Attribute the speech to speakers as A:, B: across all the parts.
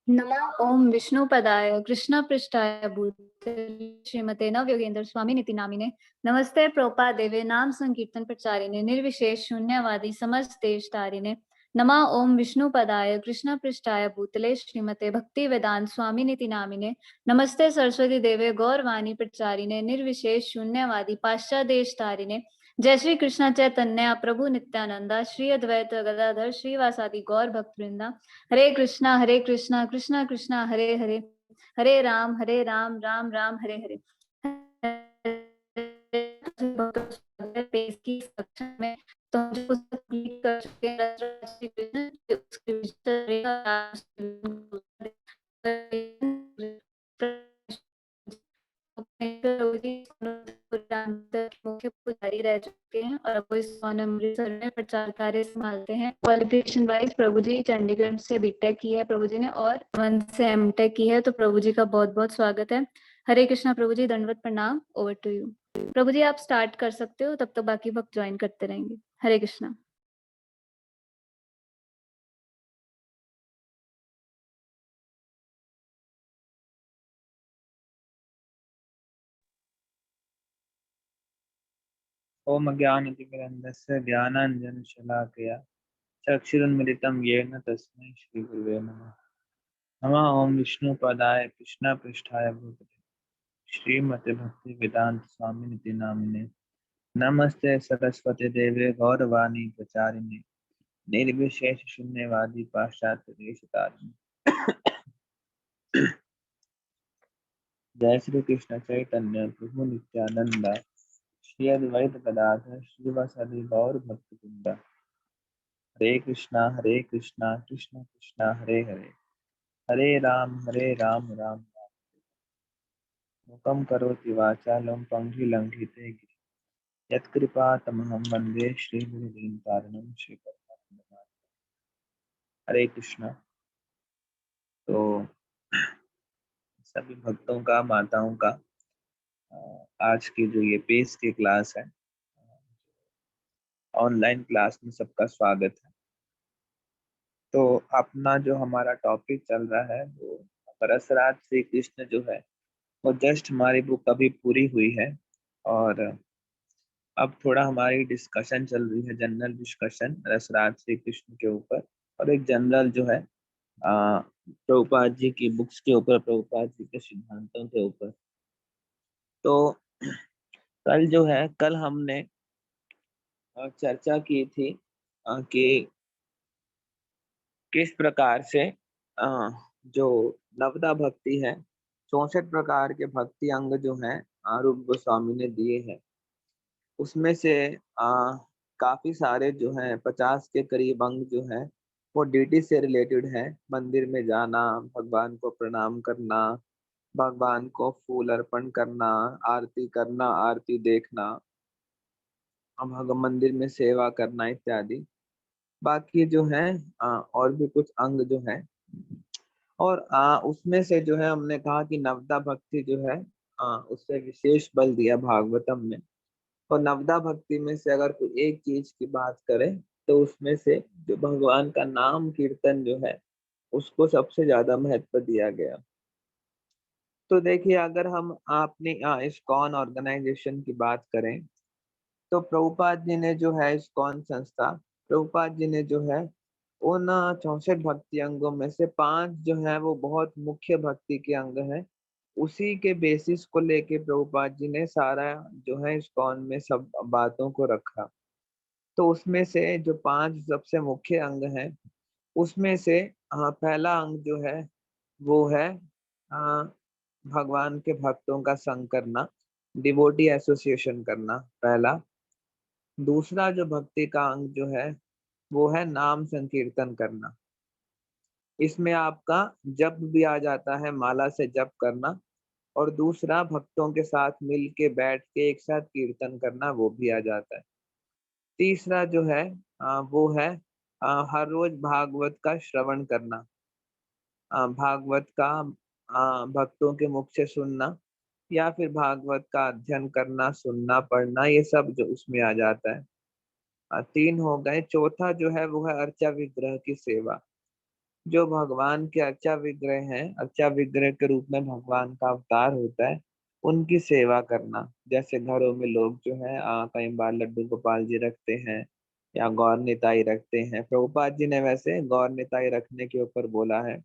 A: नमः ओम विष्णुपदाय कृष्णपृष्ठाय भूतले श्रीमते नवयोगेंद्र स्वामिनिति नामिने नमस्ते प्रोपा देवे नाम संकीर्तन प्रचारिणे निर्विशेष शून्यवादी समस्त देश तारिणे नमः ओम विष्णुपदाय कृष्णपृष्ठाय भूतले श्रीमते भक्ति वेदांत स्वामिनिति नामिने नमस्ते सरस्वती देवे गौरवाणी प्रचारिणे निर्विशेष शून्यवादी पाश्चात्य देश तारिणे जय श्री कृष्ण चैतन्य प्रभु नित्यानंदा श्री अद्वैत गदाधर श्रीवासादि गौर भक्त वृंदा हरे कृष्णा कृष्णा कृष्णा हरे हरे हरे राम राम राम हरे हरे पेश की कक्षा में तो हम जो पुस्तक read कर चुके हैं रसराज श्री कृष्ण की उसके विषय मुख्य पुजारी रह चुके हैं और अब वो इस अमृतसर में प्रचार कार्य संभालते हैं। क्वालिफिकेशन वाइज प्रभु जी चंडीगढ़ से बीटेक की है प्रभु जी ने और 1 से एमटेक की है। तो प्रभु जी का बहुत बहुत स्वागत है। हरे कृष्णा प्रभु जी, दंडवत प्रणाम। ओवर टू यू प्रभु जी, आप स्टार्ट कर सकते हो, तब तक बाकी वक्त ज्वाइन करते रहेंगे। हरे कृष्णा।
B: ओम अज्ञानतिमिरन्धस्य ज्ञानाञ्जनशलाकया चक्षुरुन्मिलितं येन तस्मै श्रीगुरुवे नमः। नमः ओम विष्णुपदाय कृष्णपृष्ठाय भूतले श्रीमते भक्तिवेदांत स्वामिनिति नामिने नमस्ते सरस्वती देवे गौरवाणी प्रचारिणे निर्विशेष शून्यवादी पाश्चात्य देशतारिणे जय श्री कृष्ण चैतन्य प्रभु नित्यानंदा श्री अद्वैत गदाधर श्रीवासादि गौर भक्तवृंदा हरे कृष्णा कृष्ण कृष्णा हरे हरे हरे राम राम राम मुकं करोति वाचालं पंक्तिलंघिते गिरिं यत्कृपातमहं वन्दे श्रीगुरुदीनतारिणं श्रीपद्मानंद। हरे कृष्णा। तो सभी भक्तों का, माताओं का आज की जो ये पेस की क्लास है, ऑनलाइन क्लास में सबका स्वागत है। तो अपना जो हमारा टॉपिक चल रहा है वो रसराज श्री कृष्ण जो है वो जस्ट हमारी बुक अभी पूरी हुई है और अब थोड़ा हमारी डिस्कशन चल रही है, जनरल डिस्कशन रसराज श्री कृष्ण के ऊपर और एक जनरल जो है प्रभुपाद जी की बुक्स के ऊपर, प्रभुपाद जी के सिद्धांतों के ऊपर। तो कल हमने चर्चा की थी कि किस प्रकार से जो नवदा भक्ति है, 64 प्रकार के भक्ति अंग जो हैं रूप गोस्वामी ने दिए हैं, उसमें से काफी सारे जो हैं 50 के करीब अंग जो हैं वो ड्यूटी से रिलेटेड है। मंदिर में जाना, भगवान को प्रणाम करना, भगवान को फूल अर्पण करना, आरती करना, आरती देखना, मंदिर में सेवा करना इत्यादि। बाकी जो है और भी कुछ अंग जो है और उसमें से जो है हमने कहा कि नवदा भक्ति जो है उससे विशेष बल दिया भागवतम में। और नवदा भक्ति में से अगर कोई एक चीज की बात करें तो उसमें से जो भगवान का नाम कीर्तन जो है उसको सबसे ज्यादा महत्व दिया गया। तो देखिए, अगर हम अपनी इस्कॉन ऑर्गेनाइजेशन की बात करें तो प्रभुपाद जी ने जो है इस्कॉन संस्था, प्रभुपाद जी ने जो है उन 64 भक्ति अंगों में से 5 जो है वो बहुत मुख्य भक्ति के अंग हैं। उसी के बेसिस को लेके प्रभुपाद जी ने सारा जो है इस्कॉन में सब बातों को रखा। तो उसमें से जो 5 सबसे मुख्य अंग हैं उसमें से पहला अंग जो है वो है अ, भगवान के भक्तों का संग करना, डिवोटी एसोसिएशन करना पहला। दूसरा जो भक्ति का अंग जो है वो है नाम संकीर्तन करना। इसमें आपका जप भी आ जाता है, माला से जप करना, और दूसरा भक्तों के साथ मिल के बैठ के एक साथ कीर्तन करना, वो भी आ जाता है। तीसरा जो है वो है हर रोज भागवत का श्रवण करना, भागवत का भक्तों के मुख से सुनना या फिर भागवत का अध्ययन करना, सुनना, पढ़ना, ये सब जो उसमें आ जाता है। 3 हो गए। चौथा जो है वो है अर्चा विग्रह की सेवा। जो भगवान के अर्चा विग्रह हैं, अर्चा विग्रह के रूप में भगवान का अवतार होता है, उनकी सेवा करना। जैसे घरों में लोग जो है कई बार लड्डू गोपाल जी रखते हैं या गौर निताई रखते हैं। प्रभुपाद जी ने वैसे गौर निताई रखने के ऊपर बोला है,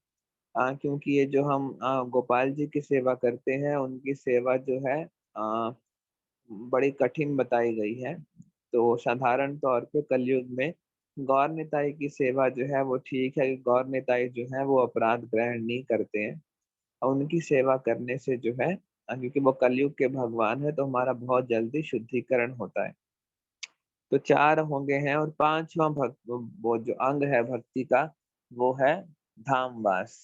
B: क्योंकि ये जो हम गोपाल जी की सेवा करते हैं, उनकी सेवा जो है बड़ी कठिन बताई गई है। तो साधारण तौर पे कलयुग में गौर निताई की सेवा जो है वो ठीक है, गौर निताई जो है वो अपराध ग्रहण नहीं करते हैं, और उनकी सेवा करने से जो है क्योंकि वो कलयुग के भगवान है, तो हमारा बहुत जल्दी शुद्धिकरण होता है। तो चार होंगे हैं, और पांचवा भक्त वो जो अंग है भक्ति का, वो है धामवास।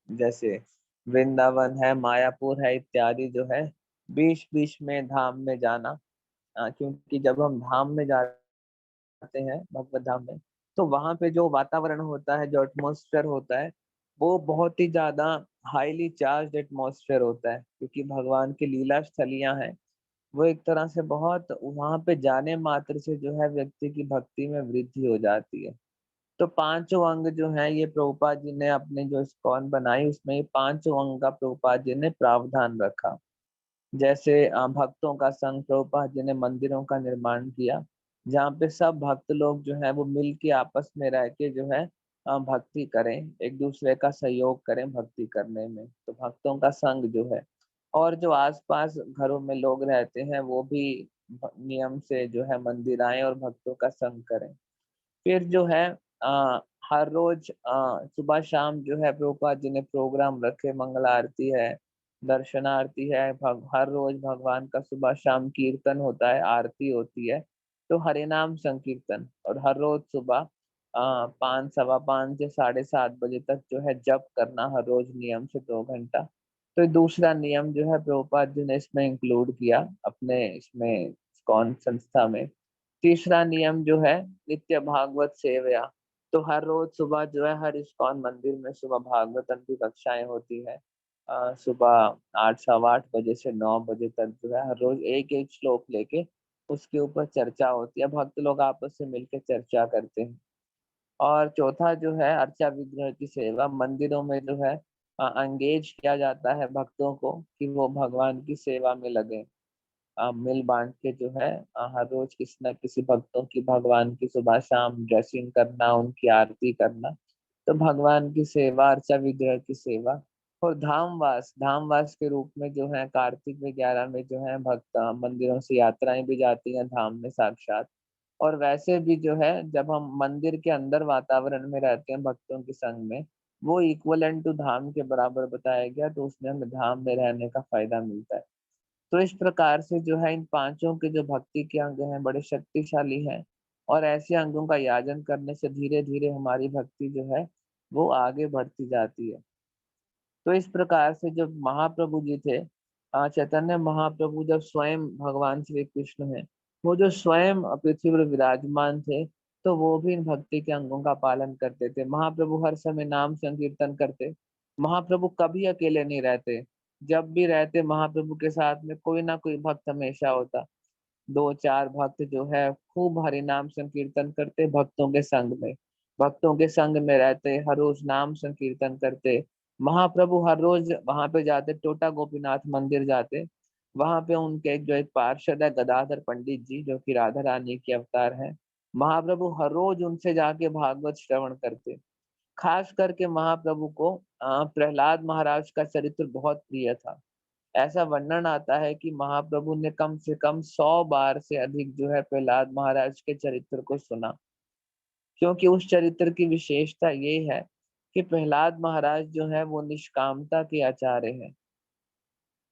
B: जैसे वृंदावन है, मायापुर है इत्यादि जो है, बीच बीच में धाम में जाना। क्योंकि जब हम धाम में जाते हैं, भगवत धाम में, तो वहां पे जो वातावरण होता है, जो एटमॉस्फेयर होता है, वो बहुत ही ज्यादा हाईली चार्ज एटमॉस्फेयर होता है, क्योंकि भगवान की लीला स्थलियां हैं। वो एक तरह से बहुत, वहां पे जाने मात्र से जो है व्यक्ति की भक्ति में वृद्धि हो जाती है। तो पांचों अंग जो है ये प्रभुपाद जी ने अपने जो इस्कॉन बनाई, उसमें ये पांचों अंग का प्रभुपाद जी ने प्रावधान रखा। जैसे भक्तों का संघ, प्रभुपाद जी ने मंदिरों का निर्माण किया, जहाँ पे सब भक्त लोग जो है वो मिल के आपस में रह के जो है भक्ति करें, एक दूसरे का सहयोग करें भक्ति करने में। तो भक्तों का संघ जो है, और जो आसपास घरों में लोग रहते हैं वो भी नियम से जो है मंदिर आए और भक्तों का संग करें। फिर जो है आ, हर रोज सुबह शाम जो है प्रभुपाद जी ने प्रोग्राम रखे, मंगल आरती है, दर्शन आरती है, हर रोज भगवान का सुबह शाम कीर्तन होता है, आरती होती है। तो हरे नाम संकीर्तन, और हर रोज सुबह 5, सवा 5 से 7:30 बजे तक जो है जप करना हर रोज नियम से 2 घंटा। तो ये दूसरा नियम जो है प्रभुपाद जी ने इसमें इंक्लूड किया अपने इसमें कौन संस्था में। तीसरा नियम जो है नित्य भागवत सेवया। तो हर रोज सुबह जो है हर इस्कॉन मंदिर में सुबह भागवतम की कक्षाएं होती है। सुबह 8, सवा 8 बजे से 9 बजे तक जो है हर रोज एक एक श्लोक लेके उसके ऊपर चर्चा होती है, भक्त लोग आपस से मिलकर चर्चा करते हैं। और चौथा जो है अर्चा विग्रह की सेवा, मंदिरों में जो है एंगेज किया जाता है भक्तों को कि वो भगवान की सेवा में लगे। मिल बांट के जो है हर रोज किसी न किसी भक्तों की भगवान की सुबह शाम ड्रेसिंग करना, उनकी आरती करना। तो भगवान की सेवा, अर्चा विग्रह की सेवा। और धामवास, धामवास के रूप में जो है कार्तिक में 11 में जो है भक्त मंदिरों से यात्राएं भी जाती हैं धाम में साक्षात। और वैसे भी जो है जब हम मंदिर के अंदर वातावरण में रहते हैं भक्तों के संग में, वो इक्वलेंट टू धाम के बराबर बताया गया, तो उसमें हमें धाम में रहने का फायदा मिलता है। तो इस प्रकार से जो है इन पांचों के जो भक्ति के अंग हैं बड़े शक्तिशाली हैं, और ऐसे अंगों का याजन करने से धीरे धीरे हमारी भक्ति जो है वो आगे बढ़ती जाती है। तो इस प्रकार से जब महाप्रभु जी थे, चैतन्य महाप्रभु जब स्वयं भगवान श्री कृष्ण है, वो जो स्वयं पृथ्वी पर विराजमान थे, तो वो भी इन भक्ति के अंगों का पालन करते थे। महाप्रभु हर समय नाम संकीर्तन करते। महाप्रभु कभी अकेले नहीं रहते, जब भी रहते महाप्रभु के साथ में कोई ना कोई भक्त हमेशा होता। 2-4 भक्त जो है खूब हरि नाम संकीर्तन करते भक्तों के संग में, भक्तों के संग में रहते, हर रोज नाम संकीर्तन करते। महाप्रभु हर रोज वहां पे जाते, टोटा गोपीनाथ मंदिर जाते। वहां पे उनके एक पार्षद है गदाधर पंडित जी, जो कि राधा रानी के अवतार हैं। महाप्रभु हर रोज उनसे जाके भागवत श्रवण करते। खास करके महाप्रभु को प्रहलाद महाराज का चरित्र बहुत प्रिय था। ऐसा वर्णन आता है कि महाप्रभु ने कम से कम 100 बार से अधिक जो है प्रहलाद महाराज के चरित्र को सुना, क्योंकि उस चरित्र की विशेषता ये है कि प्रहलाद महाराज जो है वो निष्कामता के आचार्य हैं।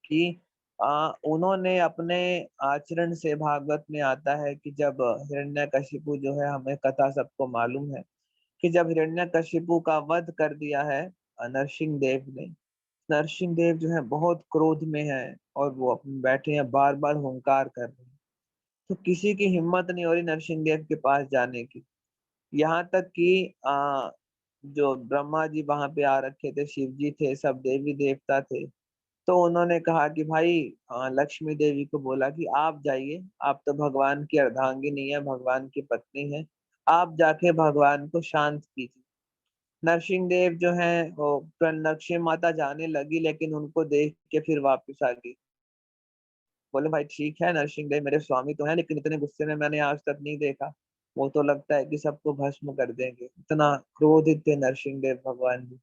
B: कि उन्होंने अपने आचरण से, भागवत में आता है कि जब हिरण्यकशिपु जो है, हमें कथा सबको मालूम है कि जब हिरण्यकशिपु का वध कर दिया है नरसिंह देव ने, नरसिंह देव जो है बहुत क्रोध में है, और वो अपने बैठे हैं बार बार हुंकार कर रहे हैं। तो किसी की हिम्मत नहीं हो रही नरसिंह देव के पास जाने की। यहाँ तक कि जो ब्रह्मा जी वहां पे आ रखे थे, शिव जी थे, सब देवी देवता थे। तो उन्होंने कहा कि भाई, लक्ष्मी देवी को बोला कि आप जाइए, आप तो भगवान की अर्धांगिनी है, भगवान की पत्नी है, आप जाके भगवान को शांत कीजिए। नरसिंह देव जो है वो नरसिंह माता जाने लगी, लेकिन उनको देख के फिर वापस आ गई। बोले भाई ठीक है, नरसिंह देव मेरे स्वामी तो है, लेकिन इतने गुस्से में मैंने आज तक नहीं देखा। वो तो लगता है कि सबको भस्म कर देंगे, इतना क्रोधित थे नरसिंह देव भगवान जी।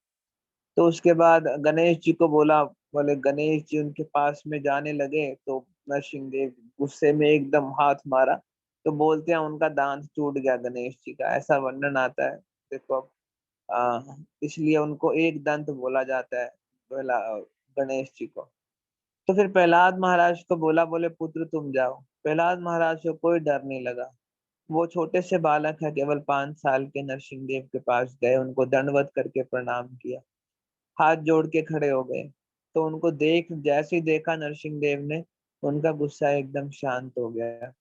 B: तो उसके बाद गणेश जी को बोला, बोले गणेश जी उनके पास में जाने लगे, तो नरसिंह देव गुस्से में एकदम हाथ मारा। तो बोलते हैं उनका दांत टूट गया गणेश जी का, ऐसा वर्णन आता है। देखो इसलिए उनको एक दंत बोला जाता है, गणेश जी को। तो फिर प्रहलाद महाराज को बोला, बोले पुत्र तुम जाओ। प्रहलाद महाराज को कोई डर नहीं लगा। वो छोटे से बालक है, केवल 5 साल के, नरसिंह देव के पास गए, उनको दंडवत करके प्रणाम किया, हाथ जोड़ के खड़े हो गए। तो उनको जैसे ही देखा नरसिंह देव ने, उनका गुस्सा एकदम शांत हो गया।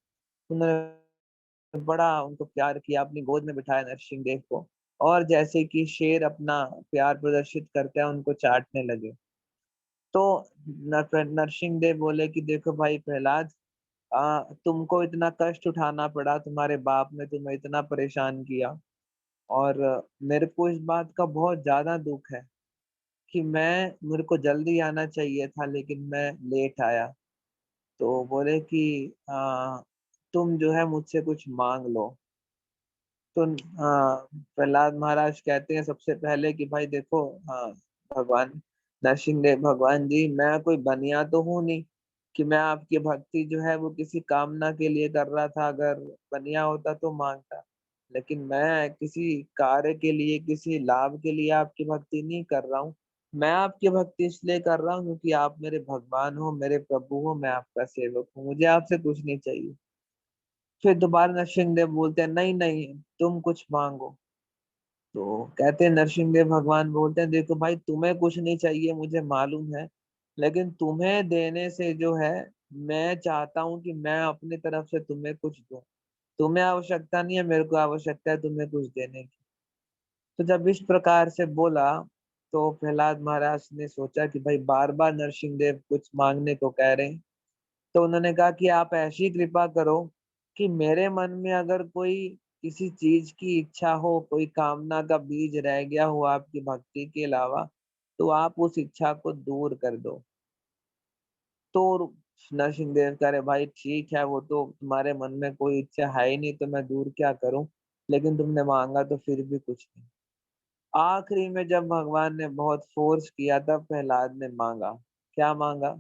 B: उन्होंने बड़ा उनको प्यार किया, अपनी गोद में बिठाया नरसिंह देव को, और जैसे कि शेर अपना प्यार प्रदर्शित करता है, उनको चाटने लगे। तो नरसिंह देव बोले कि देखो भाई प्रहलाद, तुमको इतना कष्ट उठाना पड़ा, तुम्हारे बाप ने तुम्हें इतना परेशान किया, और मेरे को इस बात का बहुत ज्यादा दुख है कि मेरे को जल्दी आना चाहिए था, लेकिन मैं लेट आया। तो बोले कि तुम जो है मुझसे कुछ मांग लो। तो प्रहलाद महाराज कहते हैं सबसे पहले कि भाई देखो, भगवान नरसिंह देव भगवान जी, मैं कोई बनिया तो हूँ नहीं कि मैं आपकी भक्ति जो है वो किसी कामना के लिए कर रहा था। अगर बनिया होता तो मांगता, लेकिन मैं किसी कार्य के लिए, किसी लाभ के लिए आपकी भक्ति नहीं कर रहा हूँ। मैं आपकी भक्ति इसलिए कर रहा हूँ क्योंकि आप मेरे भगवान हो, मेरे प्रभु हो, मैं आपका सेवक हूँ, मुझे आपसे कुछ नहीं चाहिए। फिर दोबारा नरसिंह देव बोलते हैं नहीं नहीं, तुम कुछ मांगो। तो कहते हैं नरसिंह देव भगवान बोलते हैं देखो भाई, तुम्हें कुछ नहीं चाहिए मुझे मालूम है, लेकिन तुम्हें देने से जो है, मैं चाहता हूँ कि मैं अपनी तरफ से तुम्हें कुछ दूं। तुम्हें आवश्यकता नहीं है, मेरे को आवश्यकता है तुम्हें कुछ देने की। तो जब इस प्रकार से बोला, तो प्रहलाद महाराज ने सोचा कि भाई बार बार नरसिंह देव कुछ मांगने को कह रहे हैं। तो उन्होंने कहा कि आप ऐसी कृपा करो कि मेरे मन में अगर कोई किसी चीज की इच्छा हो, कोई कामना का बीज रह गया हो आपकी भक्ति के अलावा, तो आप उस इच्छा को दूर कर दो। तो नरसिंह देव कह रहे भाई ठीक है, वो तो तुम्हारे मन में कोई इच्छा है ही नहीं, तो मैं दूर क्या करूं, लेकिन तुमने मांगा तो फिर भी कुछ नहीं। आखिरी में जब भगवान ने बहुत फोर्स किया, तब प्रहलाद ने मांगा। क्या मांगा?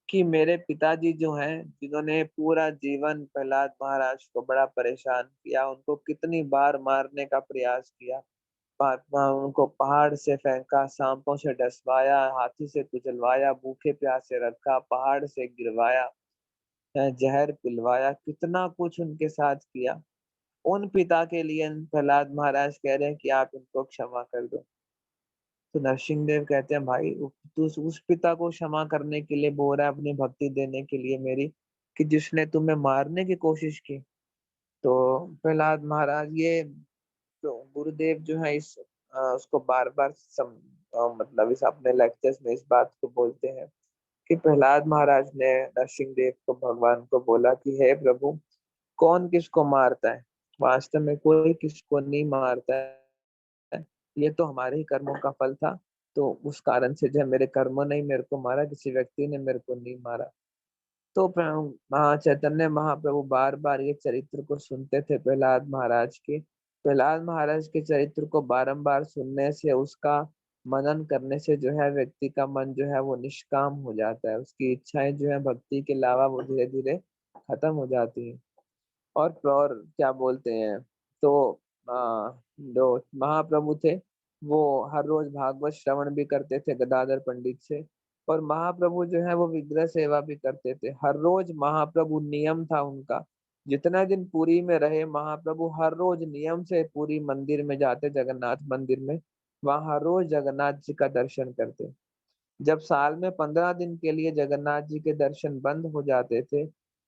B: कि मेरे पिताजी जो हैं, जिन्होंने पूरा जीवन प्रहलाद महाराज को बड़ा परेशान किया, उनको कितनी बार मारने का प्रयास किया, उनको पहाड़ से फेंका, सांपों से डसवाया, हाथी से कुचलवाया, भूखे प्यासे रखा, पहाड़ से गिरवाया, जहर पिलवाया, कितना कुछ उनके साथ किया। उन पिता के लिए प्रहलाद महाराज कह रहे हैं कि आप इनको क्षमा कर दो। तो नरसिंह देव कहते हैं भाई, तू उस पिता को क्षमा करने के लिए बोल रहा है, अपनी भक्ति देने के लिए मेरी, कि जिसने तुम्हें मारने की कोशिश की। तो प्रहलाद महाराज ये तो गुरुदेव जो है उसको बार बार मतलब इस अपने लेक्चर्स में इस बात को बोलते हैं कि प्रहलाद महाराज ने नरसिंह देव को, भगवान को बोला कि हे प्रभु, कौन किसको मारता है? वास्तव में कोई किसको नहीं मारता है, ये तो हमारे ही कर्मों का फल था। तो उस कारण से जो है, मेरे कर्मों ने ही मेरे को मारा, किसी व्यक्ति ने मेरे को नहीं मारा। तो चैतन्य महाप्रभु बार बार ये चरित्र को सुनते थे प्रहलाद महाराज के। प्रहलाद महाराज के चरित्र को बारंबार सुनने से, उसका मनन करने से जो है, व्यक्ति का मन जो है वो निष्काम हो जाता है, उसकी इच्छाएं जो है भक्ति के अलावा वो धीरे धीरे खत्म हो जाती हैं। और क्या बोलते हैं, तो जो महाप्रभु थे, वो हर रोज भागवत श्रवण भी करते थे गदाधर पंडित से। और महाप्रभु जो है वो विग्रह सेवा भी करते थे हर रोज। महाप्रभु नियम था उनका, जितना दिन पुरी में रहे महाप्रभु हर रोज नियम से पुरी मंदिर में जाते, जगन्नाथ मंदिर में, वहां हर रोज जगन्नाथ जी का दर्शन करते। जब साल में 15 दिन के लिए जगन्नाथ जी के दर्शन बंद हो जाते थे,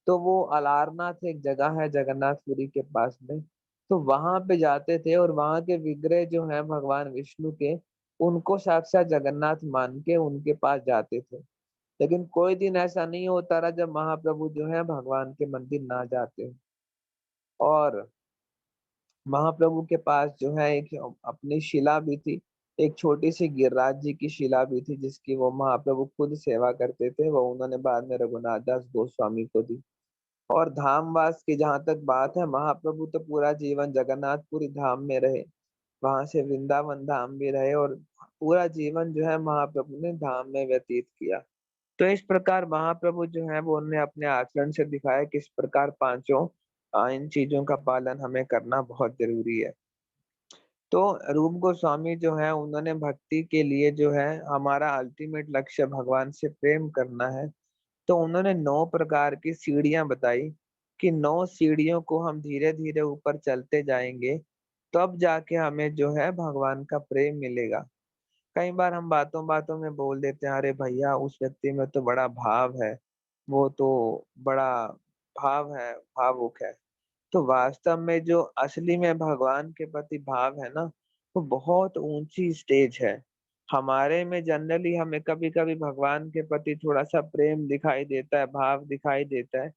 B: तो वो अलारनाथ एक जगह है जगन्नाथपुरी के पास में, तो वहां पे जाते थे, और वहां के विग्रह जो है भगवान विष्णु के, उनको साक्षात जगन्नाथ मान के उनके पास जाते थे। लेकिन कोई दिन ऐसा नहीं होता रहा जब महाप्रभु जो है भगवान के मंदिर ना जाते। और महाप्रभु के पास जो है एक अपनी शिला भी थी, एक छोटी-सी गिरिराज जी की शिला भी थी जिसकी वो महाप्रभु खुद सेवा करते थे, वो उन्होंने बाद में रघुनाथ दास गोस्वामी को दी। और धामवास की जहाँ तक बात है, महाप्रभु तो पूरा जीवन जगन्नाथपुरी धाम में रहे, वहाँ से वृंदावन धाम भी रहे और पूरा जीवन जो है महाप्रभु ने धाम में व्यतीत किया। तो इस प्रकार महाप्रभु जो है वो उन्होंने अपने आचरण से दिखाया किस प्रकार पाँचों इन चीज़ों का पालन हमें करना बहुत ज़रूरी है। तो रूप गोस्वामी जो है उन्होंने भक्ति के लिए जो है हमारा अल्टीमेट लक्ष्य भगवान से प्रेम करना है। तो उन्होंने 9 प्रकार की सीढ़ियाँ बताई कि 9 सीढ़ियों को हम धीरे-धीरे ऊपर चलते जाएँगे, तब जाके हमें जो है भगवान का प्रेम मिलेगा। कई बार हम बातों-बातों में बोल देते हैं, अरे भैया उस व्यक्ति में तो बड़ा भाव है, वो तो बड़ा भाव है, भावुक है। तो वास्तव में जो असली में भगवान के प्रति भाव है ना, वो बहुत ऊँची स्टेज है। हमारे में जनरली हमें कभी-कभी भगवान के प्रति थोड़ा-सा प्रेम दिखाई देता है, भाव दिखाई देता है,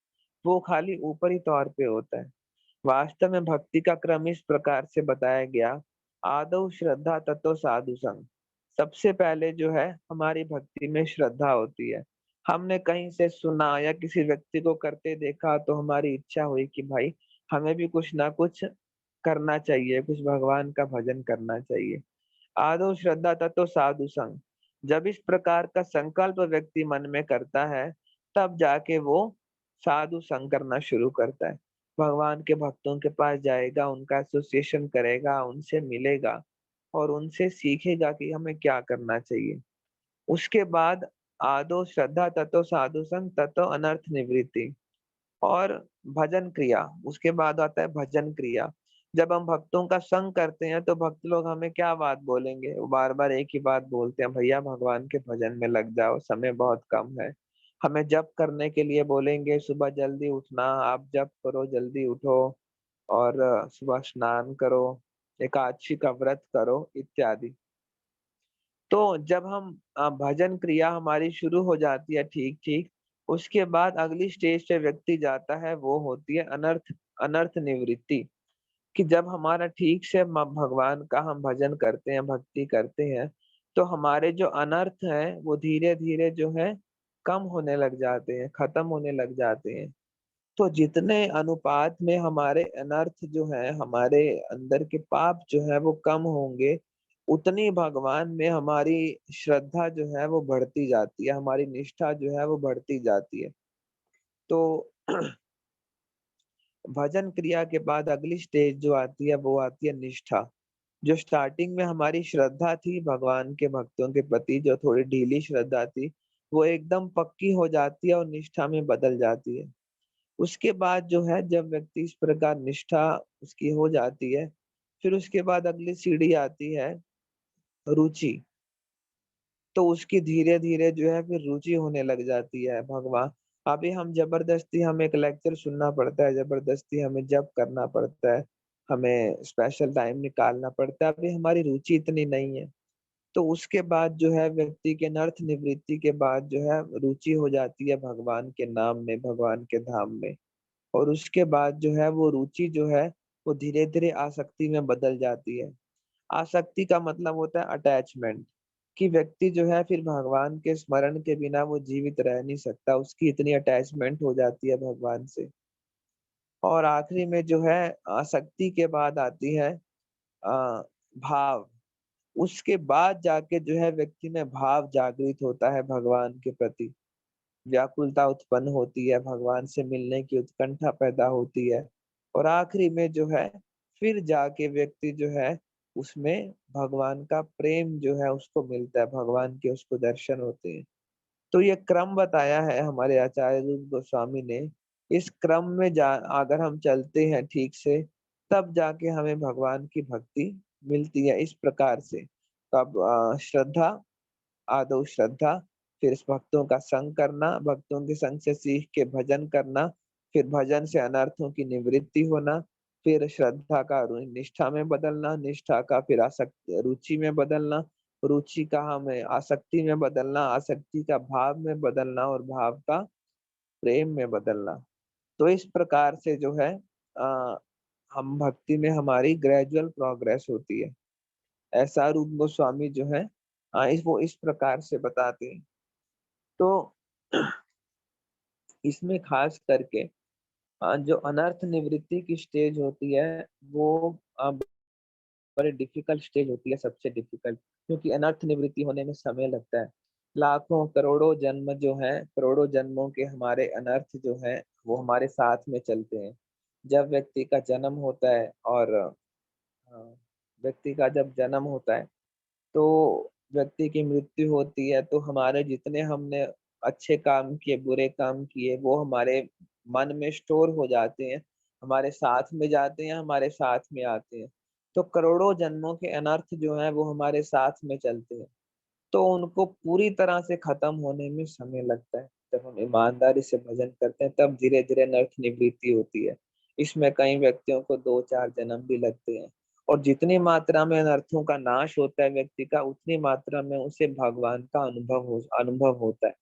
B: वो खाली ऊपरी तौर पे होता है। वास्तव में भक्ति का क्रम इस प्रकार से बताया गया, आदौ श्रद्धा ततो साधु संग। सबसे पहले जो है हमारी भक्ति में श्रद्धा होती है। हमने कहीं से सुना या किसी व्यक्ति को करते देखा तो हमारी इच्छा हुई कि भाई हमें भी कुछ ना कुछ करना चाहिए, कुछ भगवान का भजन करना चाहिए। आदौ श्रद्धा ततो साधु संग। जब इस प्रकार का संकल्प व्यक्ति मन में करता है, तब जाके वो साधु संग करना शुरू करता है। भगवान के भक्तों के पास जाएगा, उनका एसोसिएशन करेगा, उनसे मिलेगा और उनसे सीखेगा कि हमें क्या करना चाहिए। उसके बाद आदौ श्रद्धा ततो साधु संग ततो अनर्थ निवृत्ति। और भजन क्रिया, उसके बाद आता है भजन क्रिया। जब हम भक्तों का संग करते हैं, तो भक्त लोग हमें क्या बात बोलेंगे? वो बार-बार एक ही बात बोलते हैं, भैया भगवान के भजन में लग जाओ, समय बहुत कम है। हमें जप करने के लिए बोलेंगे, सुबह जल्दी उठना, आप जप करो, जल्दी उठो और सुबह स्नान करो, एकादशी का व्रत करो, इत्यादि। तो जब हम भजन क्रिया हमारी शुरू हो जाती है ठीक-ठीक, उसके बाद अगली स्टेज पे व्यक्ति जाता है, वो होती है अनर्थ अनर्थ निवृत्ति, कि जब हमारा ठीक से म भगवान का हम भजन करते हैं, भक्ति करते हैं, तो हमारे जो अनर्थ हैं, वो धीरे-धीरे जो है कम होने लग जाते हैं, खत्म होने लग जाते हैं। तो जितने अनुपात में हमारे अनर्थ जो हैं, हमारे अंदर के पाप जो है वो कम होंगे, उतनी भगवान में हमारी श्रद्धा जो है वो बढ़ती जाती है, हमारी निष्ठा जो है वो बढ़ती जाती है। तो भजन क्रिया के बाद अगली स्टेज जो आती है वो आती है निष्ठा। जो स्टार्टिंग में हमारी श्रद्धा थी भगवान के भक्तों के प्रति जो थोड़ी ढीली श्रद्धा थी, वो एकदम पक्की हो जाती है और निष्ठा में बदल जाती है। उसके बाद जो है जब व्यक्ति इस प्रकार निष्ठा उसकी हो जाती है, फिर उसके बाद अगली सीढ़ी आती है रुचि। तो उसकी धीरे-धीरे जो है फिर रुचि होने लग जाती है अभी हम ज़बरदस्ती हमें एक लेक्चर सुनना पड़ता है, ज़बरदस्ती हमें जप करना पड़ता है, हमें स्पेशल टाइम निकालना पड़ता है, अभी हमारी रुचि इतनी नहीं है। तो उसके बाद जो है व्यक्ति के नर्थ निवृत्ति के बाद जो है रुचि हो जाती है भगवान के नाम में, भगवान के धाम में। और उसके बाद जो है वो रुचि जो है, वो धीरे-धीरे आसक्ति में बदल जाती है। आसक्ति का मतलब होता है अटैचमेंट, कि व्यक्ति जो है फिर भगवान के स्मरण के बिना वो जीवित रह नहीं सकता, उसकी इतनी अटैचमेंट हो जाती है भगवान से। और आखिरी में जो है आसक्ति के बाद आती है भाव। उसके बाद जाके जो है व्यक्ति में भाव जागृत होता है भगवान के प्रति। व्याकुलता उत्पन्न होती है, भगवान से मिलने की उत्कंठा पैदा होती है और आखिरी में जो है फिर जाके व्यक्ति जो है उसमें भगवान का प्रेम जो है उसको मिलता है, भगवान के उसको दर्शन होते हैं। तो ये क्रम बताया है हमारे आचार्य रूप गोस्वामी ने। इस क्रम में जा अगर हम चलते हैं ठीक से, तब जाके हमें भगवान की भक्ति मिलती है इस प्रकार से। अब श्रद्धा आदौ श्रद्धा, फिर इस भक्तों का संग करना, भक्तों के संग से सीख के भजन करना, फिर भजन से अनर्थों की निवृत्ति होना, फिर श्रद्धा का निष्ठा में बदलना, निष्ठा का फिर रुचि में बदलना, रुचि का हमें आसक्ति में बदलना, आसक्ति का भाव में बदलना और भाव का प्रेम में बदलना। तो इस प्रकार से जो है हम भक्ति में हमारी ग्रेजुअल प्रोग्रेस होती है। ऐसा रूप गोस्वामी जो है वो इस प्रकार से बताते हैं। तो इसमें खास करके जो अनर्थ निवृत्ति की स्टेज होती है वो बड़ी डिफिकल्ट स्टेज होती है, सबसे डिफिकल्ट, क्योंकि अनर्थ निवृत्ति होने में समय लगता है। लाखों करोड़ों जन्म जो है, करोड़ों जन्मों के हमारे अनर्थ जो है वो हमारे साथ में चलते हैं। जब व्यक्ति का जन्म होता है और व्यक्ति का जब जन्म होता है तो व्यक्ति की मृत्यु होती है, तो हमारे जितने हमने अच्छे काम किए, बुरे काम किए, वो हमारे मन में स्टोर हो जाते हैं, हमारे साथ में जाते हैं, हमारे साथ में आते हैं। तो करोड़ों जन्मों के अनर्थ जो हैं वो हमारे साथ में चलते हैं, तो उनको पूरी तरह से खत्म होने में समय लगता है। जब हम ईमानदारी से भजन करते हैं तब धीरे धीरे नर्क निवृत्ति होती है। इसमें कई व्यक्तियों को 2-4 जन्म भी लगते हैं, और जितनी मात्रा में अनर्थों का नाश होता है व्यक्ति का, उतनी मात्रा में उसे भगवान का अनुभव होता है।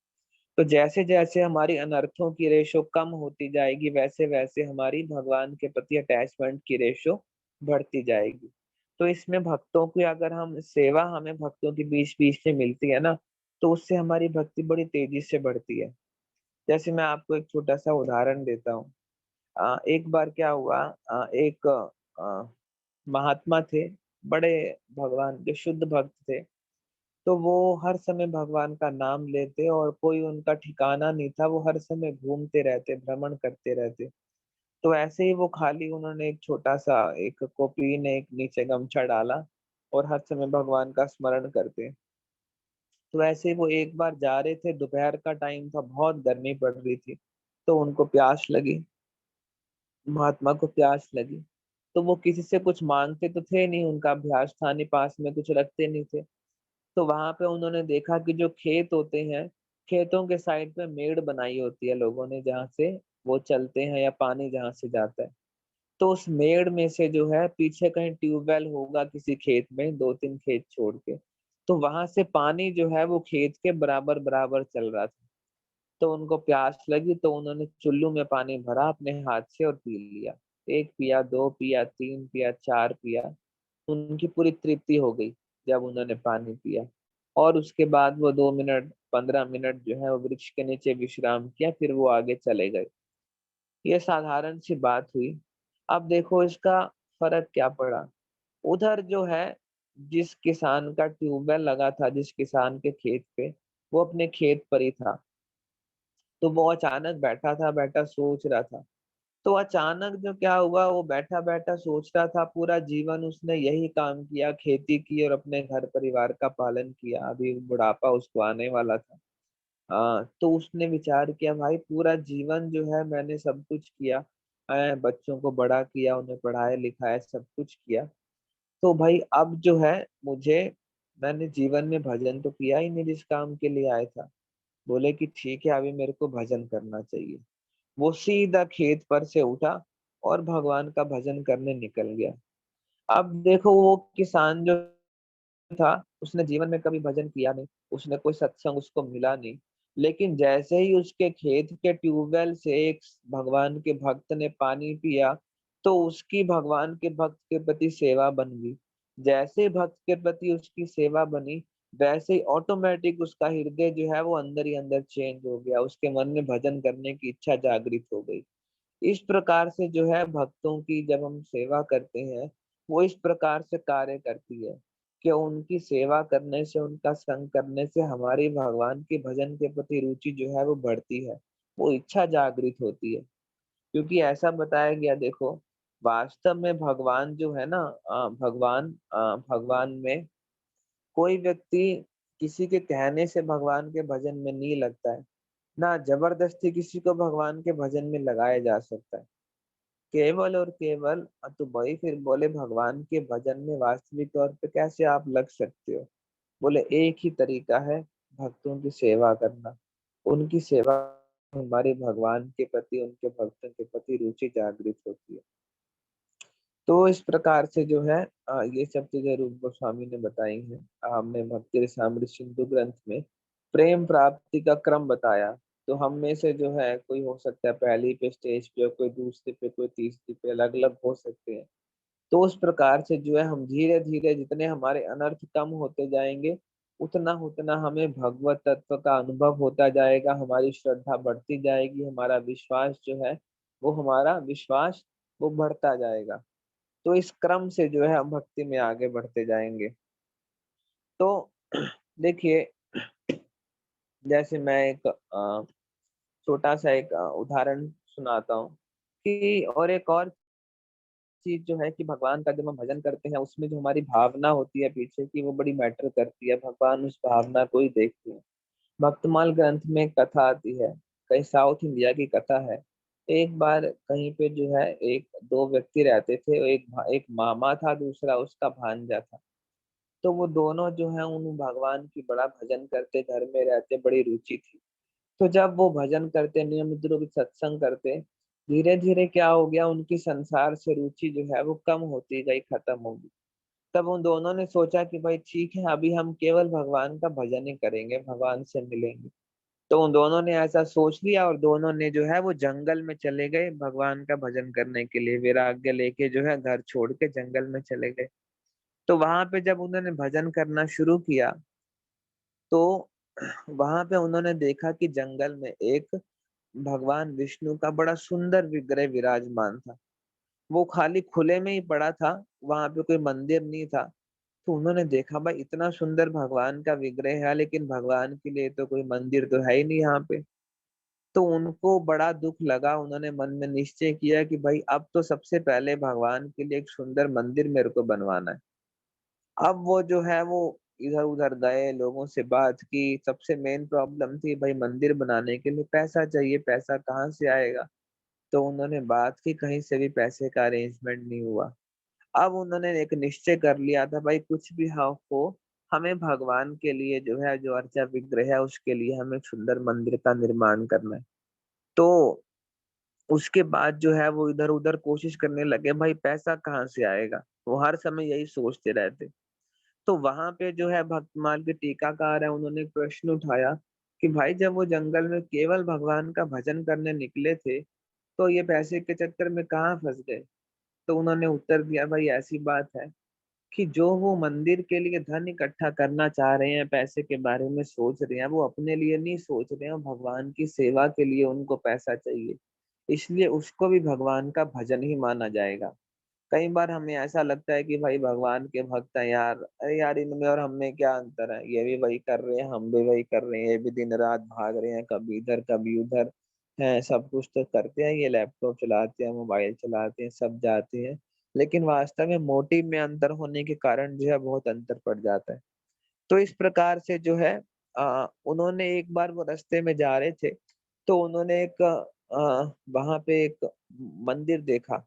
B: तो जैसे जैसे हमारी अनर्थों की रेशो कम होती जाएगी, वैसे वैसे हमारी भगवान के प्रति अटैचमेंट की रेशो बढ़ती जाएगी। तो इसमें भक्तों की अगर हम सेवा हमें भक्तों के बीच बीच में मिलती है ना, तो उससे हमारी भक्ति बड़ी तेजी से बढ़ती है। जैसे मैं आपको एक छोटा सा उदाहरण देता हूँ। एक बार क्या हुआ, एक महात्मा थे, बड़े भगवान के शुद्ध भक्त थे। तो वो हर समय भगवान का नाम लेते और कोई उनका ठिकाना नहीं था, वो हर समय घूमते रहते, भ्रमण करते रहते। तो ऐसे ही वो खाली उन्होंने एक छोटा सा एक कॉपी ने एक नीचे गमछा डाला और हर समय भगवान का स्मरण करते। तो ऐसे ही वो एक बार जा रहे थे, दोपहर का टाइम था, बहुत गर्मी पड़ रही थी, तो उनको प्यास लगी, महात्मा को प्यास लगी। तो वो किसी से कुछ मांगते तो थे नहीं, उनका अभ्यास था नहीं, पास में कुछ रखते नहीं थे। तो वहां पे उन्होंने देखा कि जो खेत होते हैं, खेतों के साइड पे मेड़ बनाई होती है लोगों ने, जहाँ से वो चलते हैं या पानी जहाँ से जाता है। तो उस मेड़ में से जो है पीछे कहीं ट्यूबवेल होगा किसी खेत में, 2-3 खेत छोड़ के, तो वहां से पानी जो है वो खेत के बराबर बराबर चल रहा था। तो उनको प्यास लगी तो उन्होंने चुल्लू में पानी भरा अपने हाथ से और पी लिया। 1 पिया, 2 पिया, 3 पिया, 4 पिया, उनकी पूरी तृप्ति हो गई जब उन्होंने पानी पिया। और उसके बाद वो 2 मिनट, 15 मिनट जो है वो वृक्ष के नीचे विश्राम किया, फिर वो आगे चले गए। ये साधारण सी बात हुई। अब देखो इसका फर्क क्या पड़ा। उधर जो है, जिस किसान का ट्यूबवेल लगा था, जिस किसान के खेत पे, वो अपने खेत पर ही था। तो वो अचानक बैठा था, बैठा सोच रहा था। तो अचानक जो क्या हुआ, वो बैठा बैठा सोच रहा था, पूरा जीवन उसने यही काम किया, खेती की और अपने घर परिवार का पालन किया, अभी बुढ़ापा उसको आने वाला था। तो उसने विचार किया, भाई पूरा जीवन जो है मैंने सब कुछ किया, बच्चों को बड़ा किया, उन्हें पढ़ाया लिखाया, सब कुछ किया। तो भाई अब जो है मुझे, मैंने जीवन में भजन तो किया ही नहीं जिस काम के लिए आया था। बोले कि ठीक है, अभी मेरे को भजन करना चाहिए। वो सीधा खेत पर से उठा और भगवान का भजन करने निकल गया। अब देखो वो किसान जो था, उसने जीवन में कभी भजन किया नहीं, उसने कोई सत्संग उसको मिला नहीं। लेकिन जैसे ही उसके खेत के ट्यूबवेल से एक भगवान के भक्त ने पानी पिया, तो उसकी भगवान के भक्त के प्रति सेवा बन गई। जैसे ही भक्त के प्रति उसकी सेवा बनी, वैसे ही ऑटोमेटिक उसका हृदय जो है वो अंदर ही अंदर चेंज हो गया, उसके मन में भजन करने की इच्छा जागृत हो गई। इस प्रकार से जो है भक्तों की जब हम सेवा करते हैं, वो इस प्रकार से कार्य करती है कि उनकी सेवा करने से, उनका संग करने से हमारी भगवान के भजन के प्रति रुचि जो है वो बढ़ती है, वो इच्छा जागृत होती है। क्योंकि ऐसा बताया गया, देखो वास्तव में भगवान जो है ना, भगवान में कोई व्यक्ति किसी के कहने से भगवान के भजन में नहीं लगता है, ना जबरदस्ती किसी को भगवान के भजन में लगाया जा सकता है। केवल और केवल तो भाई फिर बोले भगवान के भजन में वास्तविक तौर पे कैसे आप लग सकते हो? बोले एक ही तरीका है, भक्तों की सेवा करना। उनकी सेवा हमारे भगवान के प्रति, उनके भक्तों के प्रति रुचि जागृत होती है। तो इस प्रकार से जो है ये सब चीजें रूप गोस्वामी ने बताई हैं। हमने भक्ति रसामृत सिंधु ग्रंथ में प्रेम प्राप्ति का क्रम बताया। तो हम में से जो है कोई हो सकता है पहली पे स्टेज पे, कोई दूसरे पे, कोई तीसरी पे, अलग अलग हो सकते हैं। तो उस प्रकार से जो है हम धीरे धीरे जितने हमारे अनर्थ कम होते जाएंगे, उतना उतना हमें भगवत तत्व का अनुभव होता जाएगा, हमारी श्रद्धा बढ़ती जाएगी, हमारा विश्वास जो है वो बढ़ता जाएगा। तो इस क्रम से जो है हम भक्ति में आगे बढ़ते जाएंगे। तो देखिए, जैसे मैं एक छोटा सा एक उदाहरण सुनाता हूँ कि और एक और चीज जो है कि भगवान का जब हम भजन करते हैं उसमें जो हमारी भावना होती है पीछे की, वो बड़ी मैटर करती है। भगवान उस भावना को ही देखते हैं। भक्तमाल ग्रंथ में एक कथा आती है, कहीं साउथ इंडिया की कथा है। एक बार कहीं पे जो है एक दो व्यक्ति रहते थे, एक मामा था, दूसरा उसका भांजा था। तो वो दोनों जो है उन भगवान की बड़ा भजन करते, घर में रहते, बड़ी रुचि थी। तो जब वो भजन करते, नियमित रूप से सत्संग करते, धीरे धीरे क्या हो गया, उनकी संसार से रुचि जो है वो कम होती गई, खत्म हो गई। तब उन दोनों ने सोचा कि भाई ठीक है, अभी हम केवल भगवान का भजन ही करेंगे, भगवान से मिलेंगे। तो उन दोनों ने ऐसा सोच लिया और दोनों ने जो है वो जंगल में चले गए भगवान का भजन करने के लिए, वैराग्य लेके जो है घर छोड़ के जंगल में चले गए। तो वहां पे जब उन्होंने भजन करना शुरू किया, तो वहां पे उन्होंने देखा कि जंगल में एक भगवान विष्णु का बड़ा सुंदर विग्रह विराजमान था। वो खाली खुले में ही पड़ा था, वहां पे कोई मंदिर नहीं था। तो उन्होंने देखा भाई इतना सुंदर भगवान का विग्रह है, लेकिन भगवान के लिए तो कोई मंदिर तो है ही नहीं यहाँ पे। तो उनको बड़ा दुख लगा, उन्होंने मन में निश्चय किया कि भाई अब तो सबसे पहले भगवान के लिए एक सुंदर मंदिर मेरे को बनवाना है। अब वो जो है वो इधर उधर गए, लोगों से बात की। सबसे मेन प्रॉब्लम थी भाई मंदिर बनाने के लिए पैसा चाहिए, पैसा कहाँ से आएगा। तो उन्होंने बात की, कहीं से भी पैसे का अरेंजमेंट नहीं हुआ। अब उन्होंने एक निश्चय कर लिया था, भाई कुछ भी हो, हमें भगवान के लिए जो है, जो अर्चा विग्रह है उसके लिए हमें एक सुंदर मंदिर का निर्माण करना है। तो उसके बाद जो है वो इधर उधर कोशिश करने लगे, भाई पैसा कहाँ से आएगा, वो हर समय यही सोचते रहते। तो वहां पे जो है भक्तमाल के टीकाकार है, उन्होंने एक प्रश्न उठाया कि भाई जब वो जंगल में केवल भगवान का भजन करने निकले थे, तो ये पैसे के चक्कर में कहाँ फंस गए। तो उन्होंने उत्तर दिया, भाई ऐसी बात है कि जो वो मंदिर के लिए धन इकट्ठा करना चाह रहे हैं, पैसे के बारे में सोच रहे हैं, वो अपने लिए नहीं सोच रहे हैं, भगवान की सेवा के लिए उनको पैसा चाहिए। इसलिए उसको भी भगवान का भजन ही माना जाएगा। कई बार हमें ऐसा लगता है कि भाई भगवान के भक्त हैं यार, अरे यार इनमें और हमें क्या अंतर है, ये भी वही कर रहे हैं, हम भी वही कर रहे हैं, ये भी दिन रात भाग रहे हैं, कभी इधर कभी उधर है, सब कुछ तो करते हैं, ये लैपटॉप चलाते हैं, मोबाइल चलाते हैं, सब जाते हैं। लेकिन वास्तव में मोटिव में अंतर होने के कारण जो है बहुत अंतर पड़ जाता है। तो इस प्रकार से जो है उन्होंने एक बार वो रास्ते में जा रहे थे, तो उन्होंने एक वहां पे एक मंदिर देखा।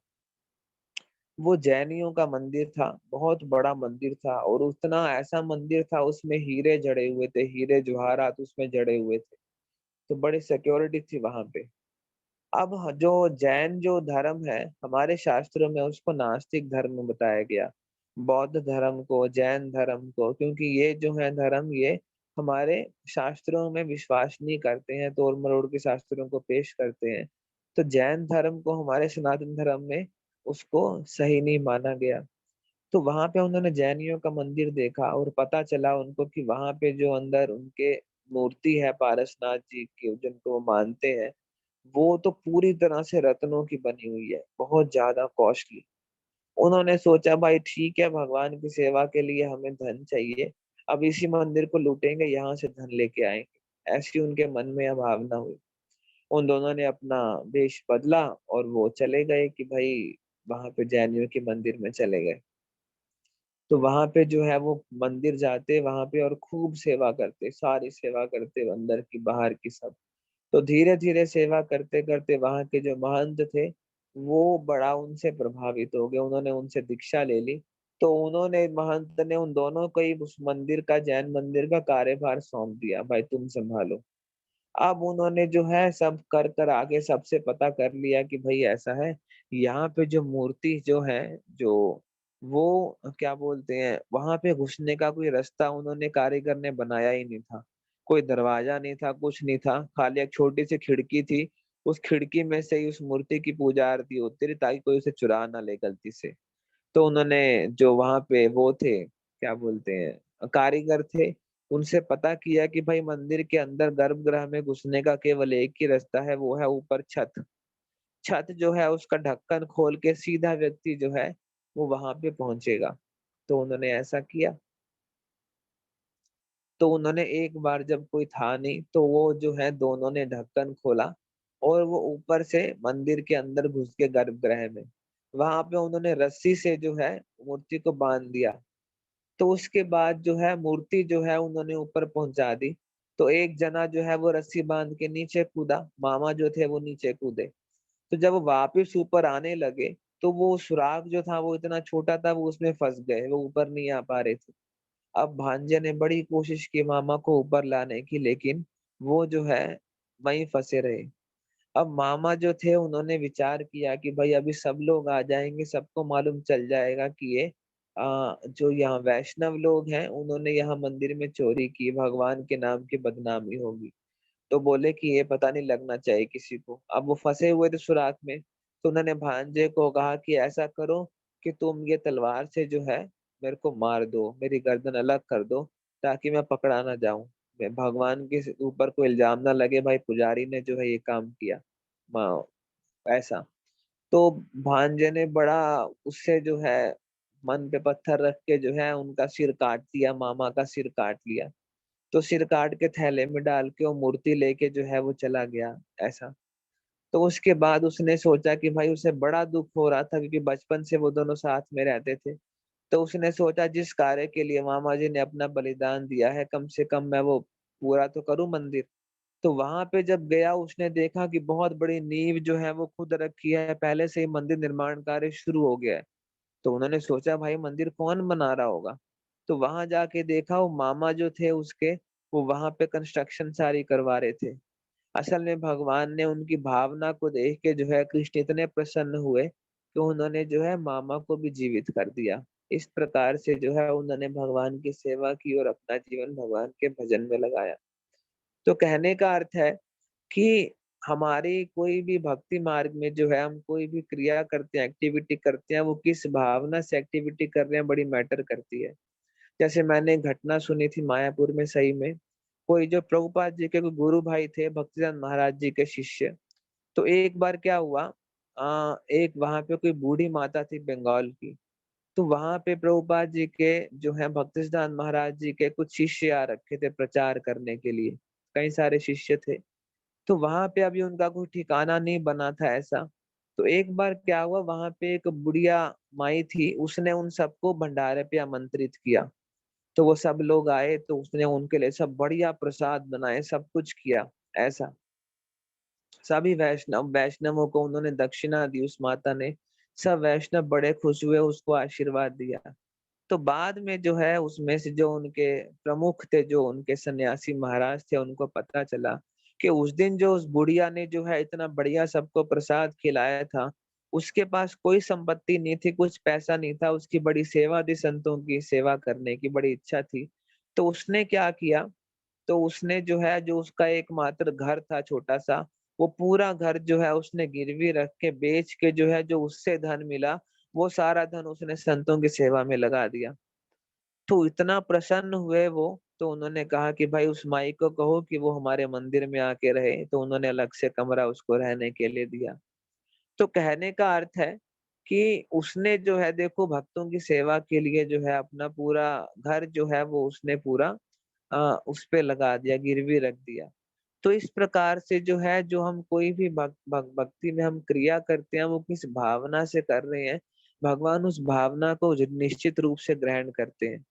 B: वो जैनियों का मंदिर था, बहुत बड़ा मंदिर था, और उतना ऐसा मंदिर था उसमें हीरे जड़े हुए थे, हीरे जवाहरात उसमें जड़े हुए थे। तो बड़ी सिक्योरिटी थी वहां पे। अब जो जैन जो धर्म है हमारे शास्त्रों में उसको नास्तिक धर्म बताया गया, बौद्ध धर्म को, जैन धर्म को, क्योंकि ये जो है धर्म, ये हमारे शास्त्रों में विश्वास नहीं करते हैं, तोड़ मरोड़ के शास्त्रों को पेश करते हैं। तो जैन धर्म को हमारे सनातन धर्म में उसको सही नहीं माना गया। तो वहां पे उन्होंने जैनियों का मंदिर देखा और पता चला उनको कि वहां पे जो अंदर उनके मूर्ति है पारसनाथ जी की, जिनको वो मानते हैं, वो तो पूरी तरह से रत्नों की बनी हुई है, बहुत ज्यादा कॉस्टली। उन्होंने सोचा भाई ठीक है, भगवान की सेवा के लिए हमें धन चाहिए, अब इसी मंदिर को लूटेंगे, यहाँ से धन लेके आएंगे। ऐसी उनके मन में यह भावना हुई। उन दोनों ने अपना वेश बदला और वो चले गए कि भाई वहां पे जैनियों के मंदिर में चले गए। तो वहां पे जो है वो मंदिर जाते वहां पे और खूब सेवा करते, सारी सेवा करते, अंदर की बाहर की सब। तो धीरे धीरे सेवा करते करते वहां के जो महंत थे वो बड़ा उनसे प्रभावित हो गए, उन्होंने उनसे दीक्षा ले ली। तो उन्होंने, महंत ने उन दोनों को ही उस मंदिर का, जैन मंदिर का कार्यभार सौंप दिया, भाई तुम संभालो। अब उन्होंने जो है सब कर कर आगे सबसे पता कर लिया कि भाई ऐसा है, यहाँ पे जो मूर्ति जो है, जो वो क्या बोलते हैं, वहां पे घुसने का कोई रास्ता उन्होंने, कारीगर ने बनाया ही नहीं था। कोई दरवाजा नहीं था, कुछ नहीं था, खाली एक छोटी सी खिड़की थी। उस खिड़की में से ही उस मूर्ति की पूजा आरती होती रही, ताकि कोई उसे चुरा ना ले गलती से। तो उन्होंने जो वहां पे वो थे, क्या बोलते हैं, कारीगर थे, उनसे पता किया कि भाई मंदिर के अंदर गर्भगृह में घुसने का केवल एक ही रास्ता है, वो है ऊपर छत। छत जो है उसका ढक्कन खोल के सीधा व्यक्ति जो है वो वहां पे पहुंचेगा। तो उन्होंने ऐसा किया। तो उन्होंने एक बार, जब कोई था नहीं, तो वो जो है दोनों ने ढक्कन खोला और वो ऊपर से मंदिर के अंदर घुस के गर्भगृह में, वहां पे उन्होंने रस्सी से जो है मूर्ति को बांध दिया। तो उसके बाद जो है मूर्ति जो है उन्होंने ऊपर पहुंचा दी। तो एक जना जो है वो रस्सी बांध के नीचे कूदा, मामा जो थे वो नीचे कूदे। तो जब वो वापिस ऊपर आने लगे, तो वो सुराग जो था वो इतना छोटा था, वो उसमें फंस गए, वो ऊपर नहीं आ पा रहे थे। अब भांजे ने बड़ी कोशिश की मामा को ऊपर लाने की, लेकिन वो जो है वहीं फंसे रहे। अब मामा जो थे उन्होंने विचार किया कि भाई अभी सब लोग आ जाएंगे, सबको मालूम चल जाएगा कि ये जो यहाँ वैष्णव लोग हैं उन्होंने यहाँ मंदिर में चोरी की, भगवान के नाम की बदनामी होगी। तो बोले कि ये पता नहीं लगना चाहिए किसी को। अब वो फंसे हुए थे सुराख में, तो उन्होंने भांजे को कहा कि ऐसा करो कि तुम ये तलवार से जो है मेरे को मार दो, मेरी गर्दन अलग कर दो, ताकि मैं पकड़ा ना जाऊं, मैं भगवान के ऊपर कोई इल्जाम ना लगे भाई पुजारी ने जो है ये काम किया। ऐसा। तो भांजे ने बड़ा उससे जो है मन पे पत्थर रख के जो है उनका सिर काट दिया, मामा का सिर काट लिया। तो सिर काट के थैले में डाल के वो मूर्ति लेके जो है वो चला गया। ऐसा। तो उसके बाद उसने सोचा कि भाई उसे बड़ा दुख हो रहा था, क्योंकि बचपन से वो दोनों साथ में रहते थे। तो उसने सोचा जिस कार्य के लिए मामा जी ने अपना बलिदान दिया है, कम से कम मैं वो पूरा तो करूं मंदिर। तो वहां पे जब गया उसने देखा कि बहुत बड़ी नींव जो है वो खुद रखी है, पहले से ही मंदिर निर्माण कार्य शुरू हो गया है। तो उन्होंने सोचा भाई मंदिर कौन बना रहा होगा। तो वहां जाके देखा वो मामा जो थे उसके, वो वहां पे कंस्ट्रक्शन सारी करवा रहे थे। असल में भगवान ने उनकी भावना को देख के जो है कृष्ण इतने प्रसन्न हुए कि उन्होंने जो है मामा को भी जीवित कर दिया। इस प्रकार से जो है उन्होंने भगवान की सेवा की और अपना जीवन भगवान के भजन में लगाया। तो कहने का अर्थ है कि हमारी कोई भी भक्ति मार्ग में जो है हम कोई भी क्रिया करते हैं, एक्टिविटी करते हैं, वो किस भावना से एक्टिविटी कर रहे हैं बड़ी मैटर करती है। जैसे मैंने एक घटना सुनी थी मायापुर में, सही में कोई जो प्रभुपाद जी के कोई गुरु भाई थे, भक्तिदान महाराज जी के शिष्य। तो एक बार क्या हुआ, एक वहां पे कोई बूढ़ी माता थी बंगाल की। तो वहां पे प्रभुपाद जी के जो है भक्तिदान महाराज जी के कुछ शिष्य आ रखे थे प्रचार करने के लिए, कई सारे शिष्य थे। तो वहां पे अभी उनका कोई ठिकाना नहीं बना था ऐसा। तो एक बार क्या हुआ, वहां पे एक बुढ़िया माई थी, उसने उन सबको भंडारे पे आमंत्रित किया। तो वो सब लोग आए, तो उसने उनके लिए सब बढ़िया प्रसाद बनाए, सब कुछ किया। ऐसा। सभी वैष्णवों को उन्होंने दक्षिणा दी उस माता ने। सब वैष्णव बड़े खुश हुए, उसको आशीर्वाद दिया। तो बाद में जो है उसमें से जो उनके प्रमुख थे, जो उनके सन्यासी महाराज थे, उनको पता चला कि उस दिन जो उस बुढ़िया ने जो है इतना बढ़िया सबको प्रसाद खिलाया था, उसके पास कोई संपत्ति नहीं थी, कुछ पैसा नहीं था, उसकी बड़ी सेवा थी, संतों की सेवा करने की बड़ी इच्छा थी। तो उसने क्या किया, तो उसने जो है जो उसका एकमात्र घर था छोटा सा, वो पूरा घर जो है उसने गिरवी रख के बेच के जो है जो उससे धन मिला, वो सारा धन उसने संतों की सेवा में लगा दिया। तो इतना प्रसन्न हुए वो, तो उन्होंने कहा कि भाई उस माई को कहो कि वो हमारे मंदिर में आके रहे। तो उन्होंने अलग से कमरा उसको रहने के लिए दिया। तो कहने का अर्थ है कि उसने जो है देखो भक्तों की सेवा के लिए जो है अपना पूरा घर जो है वो उसने पूरा उस पे लगा दिया, गिरवी रख दिया। तो इस प्रकार से जो है जो हम कोई भी भक्ति में हम क्रिया करते हैं, वो किस भावना से कर रहे हैं, भगवान उस भावना को निश्चित रूप से ग्रहण करते हैं।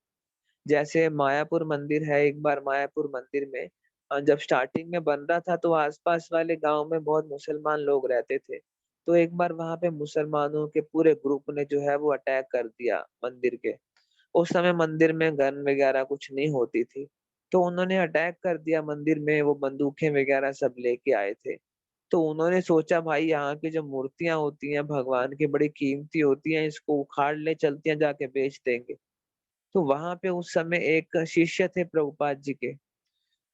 B: जैसे मायापुर मंदिर है, एक बार मायापुर मंदिर में जब स्टार्टिंग में बन रहा था, तो आसपास वाले गांव में बहुत मुसलमान लोग रहते थे। तो एक बार वहां पे मुसलमानों के पूरे ग्रुप ने जो है वो अटैक कर दिया मंदिर के। उस समय मंदिर में गन वगैरह कुछ नहीं होती थी। तो उन्होंने अटैक कर दिया मंदिर में, वो बंदूकें वगैरह सब लेके आए थे। तो उन्होंने सोचा भाई यहाँ की जो मूर्तियां होती हैं भगवान की बड़ी कीमती होती हैं, इसको उखाड़ ले, चलते हैं जाके बेच देंगे। तो वहां पे उस समय एक शिष्य थे प्रभुपाद जी के।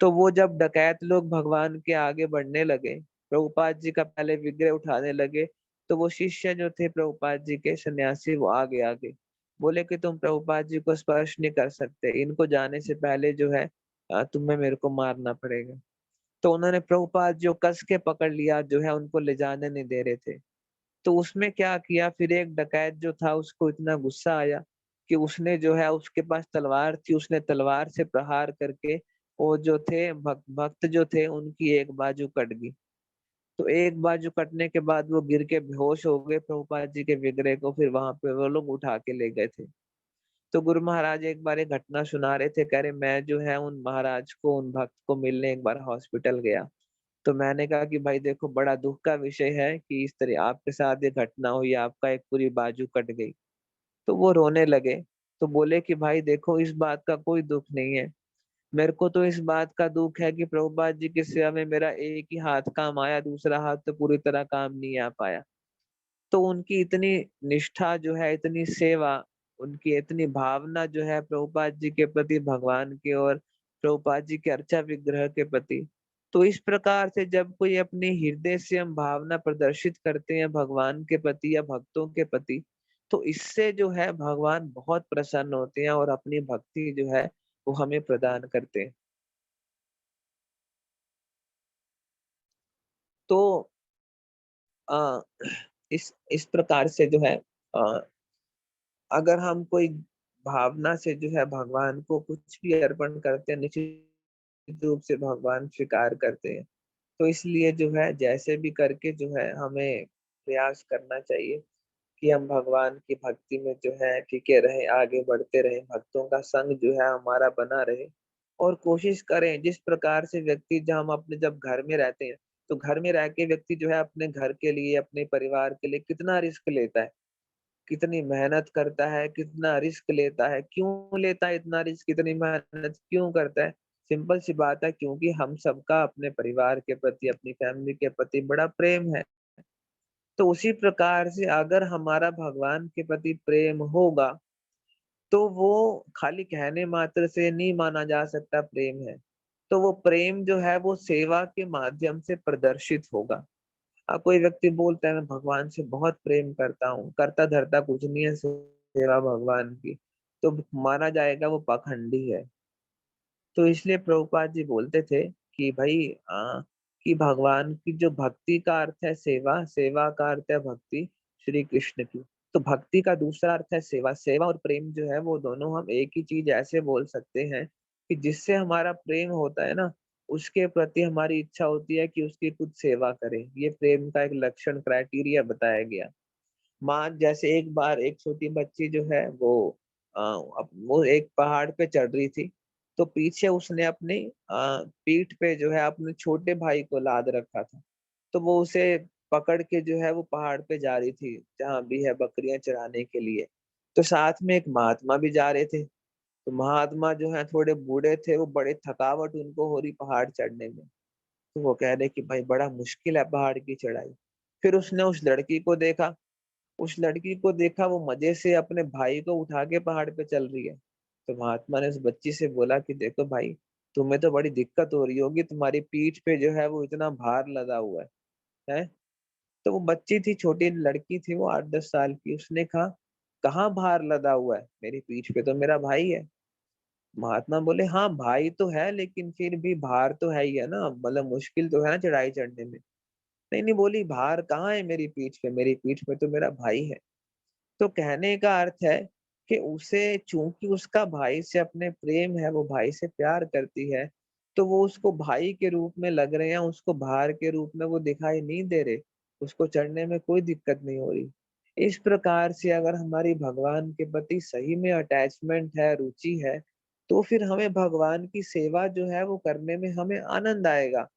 B: तो वो जब डकैत लोग भगवान के आगे बढ़ने लगे, प्रभुपाद जी का पहले विग्रह उठाने लगे, तो वो शिष्य जो थे प्रभुपाद जी के सन्यासी, वो आगे आगे बोले कि तुम प्रभुपाद जी को स्पर्श नहीं कर सकते, इनको जाने से पहले जो है तुम्हें मेरे को मारना पड़ेगा। तो उन्होंने प्रभुपाद जो कस के पकड़ लिया, जो है उनको ले जाने नहीं दे रहे थे। तो उसमें क्या किया, फिर एक डकैत जो था उसको इतना गुस्सा आया कि उसने जो है, उसके पास तलवार थी, उसने तलवार से प्रहार करके वो जो थे भक्त जो थे उनकी एक बाजू कट गई। तो एक बाजू कटने के बाद वो गिर के बेहोश हो गए। प्रभुपाद जी के विग्रह को फिर वहां पे वो लोग उठा के ले गए थे। तो गुरु महाराज एक बार एक घटना सुना रहे थे, कह रहे मैं जो है उन महाराज को, उन भक्त को मिलने एक बार हॉस्पिटल गया। तो मैंने कहा कि भाई देखो, बड़ा दुख का विषय है कि इस तरह आपके साथ ये घटना हुई, आपका एक पूरी बाजू कट गई। तो वो रोने लगे। तो बोले कि भाई देखो, इस बात का कोई दुख नहीं है, मेरे को तो इस बात का दुख है कि प्रभुपाद जी की सेवा में मेरा एक ही हाथ काम आया, दूसरा हाथ तो पूरी तरह काम नहीं आ पाया। तो उनकी इतनी निष्ठा जो है, इतनी सेवा, उनकी इतनी भावना जो है प्रभुपाद जी के प्रति, भगवान की और प्रभुपाद जी के अर्चा विग्रह के प्रति। तो इस प्रकार से जब कोई अपनी हृदय से हम भावना प्रदर्शित करते हैं भगवान के प्रति या भक्तों के प्रति, तो इससे जो है भगवान बहुत प्रसन्न होते हैं और अपनी भक्ति जो है वो हमें प्रदान करते हैं। तो अ, इस प्रकार से जो है, अ, अगर हम कोई भावना से जो है भगवान को कुछ भी अर्पण करते हैं, निश्चित रूप से भगवान स्वीकार करते हैं। तो इसलिए जो है जैसे भी करके जो है हमें प्रयास करना चाहिए कि हम भगवान की भक्ति में जो है टिके रहे, आगे बढ़ते रहे, भक्तों का संग जो है हमारा बना रहे। और कोशिश करें, जिस प्रकार से व्यक्ति, जब हम अपने जब घर में रहते हैं, तो घर में रह के व्यक्ति जो है अपने घर के लिए, अपने परिवार के लिए कितना रिस्क लेता है, कितनी मेहनत करता है, कितना रिस्क लेता है, क्यों लेता है इतना रिस्क, इतनी मेहनत क्यों करता है? सिंपल सी बात है, क्योंकि हम सबका अपने परिवार के प्रति, अपनी फैमिली के प्रति बड़ा प्रेम है। तो उसी प्रकार से अगर हमारा भगवान के प्रति प्रेम होगा, तो वो खाली कहने मात्र से नहीं माना जा सकता प्रेम है। तो वो प्रेम जो है वो सेवा के माध्यम से प्रदर्शित होगा। कोई व्यक्ति बोलता है मैं भगवान से बहुत प्रेम करता हूँ, करता धरता कुछ नहीं है सेवा भगवान की, तो माना जाएगा वो पाखंडी है। तो इसलिए प्रभुपाद जी बोलते थे कि भाई कि भगवान की जो भक्ति का अर्थ है सेवा, सेवा का अर्थ है भक्ति श्री कृष्ण की। तो भक्ति का दूसरा अर्थ है सेवा। सेवा और प्रेम जो है वो दोनों हम एक ही चीज ऐसे बोल सकते हैं कि जिससे हमारा प्रेम होता है ना, उसके प्रति हमारी इच्छा होती है कि उसकी कुछ सेवा करें। ये प्रेम का एक लक्षण, क्राइटेरिया बताया गया। मान जैसे एक बार एक छोटी बच्ची जो है वो एक पहाड़ पे चढ़ रही थी। तो पीछे उसने अपनी पीठ पे जो है अपने छोटे भाई को लाद रखा था। तो वो उसे पकड़ के जो है वो पहाड़ पे जा रही थी, जहाँ भी है बकरियां चराने के लिए। तो साथ में एक महात्मा भी जा रहे थे। तो महात्मा जो है थोड़े बूढ़े थे, वो बड़े थकावट उनको हो रही पहाड़ चढ़ने में। तो वो कह रहे कि भाई बड़ा मुश्किल है पहाड़ की चढ़ाई। फिर उसने उस लड़की को देखा, वो मजे से अपने भाई को उठा के पहाड़ पे चल रही है। तो महात्मा ने उस बच्ची से बोला कि देखो भाई, तुम्हें तो बड़ी दिक्कत हो रही होगी, तुम्हारी पीठ पे जो है वो इतना भार लदा हुआ है। तो वो बच्ची थी, छोटी लड़की थी, वो 8-10 साल की। उसने कहा कहाँ भार लदा हुआ है, मेरी पीठ पे तो मेरा भाई है। महात्मा बोले हाँ भाई तो है, लेकिन फिर भी भार तो है ही है ना, मतलब मुश्किल तो है ना चढ़ाई चढ़ने में। नहीं नहीं, बोली भार कहाँ है मेरी पीठ पे, मेरी पीठ पे तो मेरा भाई है। तो कहने का अर्थ है कि उसे, चूंकि उसका भाई से अपने प्रेम है, वो भाई से प्यार करती है, तो वो उसको भाई के रूप में लग रहे हैं, उसको भार के रूप में वो दिखाई नहीं दे रहे, उसको चढ़ने में कोई दिक्कत नहीं हो रही। इस प्रकार से अगर हमारी भगवान के प्रति सही में अटैचमेंट है, रुचि है, तो फिर हमें भगवान की सेवा जो है वो करने में हमें आनंद आएगा।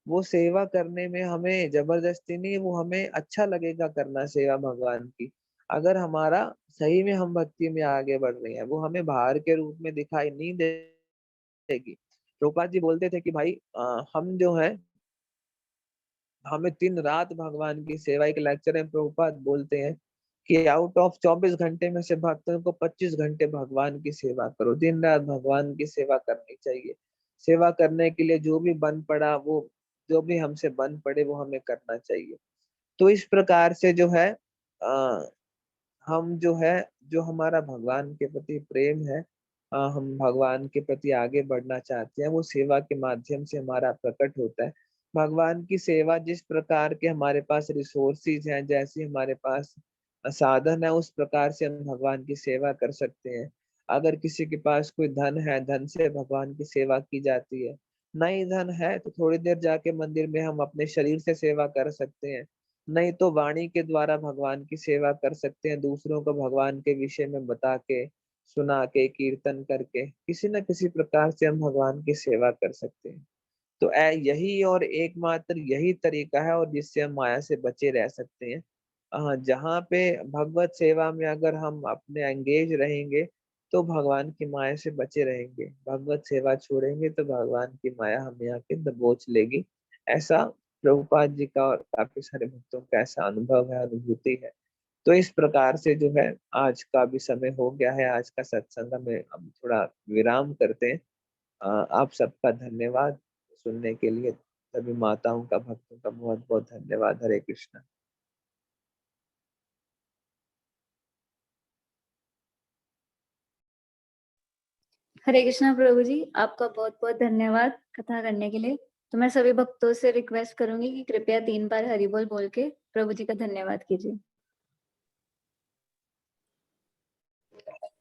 B: वो सेवा करने में हमें जबरदस्ती नहीं, वो हमें अच्छा लगेगा करना सेवा भगवान की। अगर हमारा सही में हम भक्ति में आगे बढ़ रहे हैं, वो हमें बाहर के रूप में दिखाई नहीं देगी। प्रभुपाद जी बोलते थे कि भाई हम जो है, हमें दिन रात भगवान की सेवा, एक लेक्चर में प्रभुपाद बोलते हैं कि आउट ऑफ 24 घंटे में से भक्तों को 25 घंटे भगवान की सेवा करो। दिन रात भगवान की सेवा करनी चाहिए। सेवा करने के लिए जो भी बन पड़ा, वो जो भी हमसे बन पड़े वो हमें करना चाहिए। तो इस प्रकार से जो है हम जो है, जो हमारा भगवान के प्रति प्रेम है, हम भगवान के प्रति आगे बढ़ना चाहते हैं, वो सेवा के माध्यम से हमारा प्रकट होता है। भगवान की सेवा जिस प्रकार के हमारे पास रिसोर्सेज हैं, जैसे हमारे पास साधन है, उस प्रकार से हम भगवान की सेवा कर सकते हैं। अगर किसी के पास कोई धन है, धन से भगवान की सेवा की जाती है। नहीं धन है तो थोड़ी देर जाके मंदिर में हम अपने शरीर से सेवा कर सकते हैं। नहीं तो वाणी के द्वारा भगवान की सेवा कर सकते हैं, दूसरों को भगवान के विषय में बता के, सुना के, कीर्तन करके, किसी न किसी प्रकार से हम भगवान की सेवा कर सकते हैं। तो यही और एकमात्र यही तरीका है, और जिससे हम माया से बचे रह सकते हैं। जहाँ पे भगवत सेवा में अगर हम अपने एंगेज रहेंगे, तो भगवान की माया से बचे रहेंगे। भगवत सेवा छोड़ेंगे तो भगवान की माया हमें आके दबोच लेगी। ऐसा प्रभुपाद जी का और काफी सारे भक्तों का ऐसा अनुभव है, अनुभूति है। तो इस प्रकार से जो है, आज का भी समय हो गया है, आज का सत्संग में हम थोड़ा विराम करते हैं। आप सबका धन्यवाद सुनने के लिए। सभी माताओं का, भक्तों का बहुत बहुत धन्यवाद। हरे कृष्णा।
A: हरे कृष्णा प्रभु जी, आपका बहुत बहुत धन्यवाद कथा करने के लिए। तो मैं सभी भक्तों से रिक्वेस्ट करूंगी कि कृपया 3 बार हरि बोल बोल के प्रभु जी का धन्यवाद कीजिए।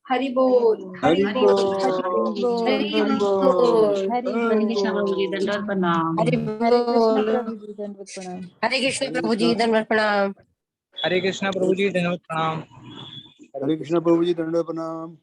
C: हरि बोल, हरि
D: हरि
C: बोल,
D: बोल,
A: हरि
D: हरि
A: बोल।
C: हरि
D: हरि
C: कृष्ण प्रभु जी, दंडवत प्रणाम।
D: हरि
E: हरे कृष्ण
D: बोल।
E: प्रभु जी, दंडवत प्रणाम।
C: हरे कृष्ण प्रभु जी, दंडवत प्रणाम।
F: हरे कृष्णा प्रभु जी, धन्यवाद प्रणाम।
D: हरे कृष्ण प्रभु जी, दंडवत प्रणाम।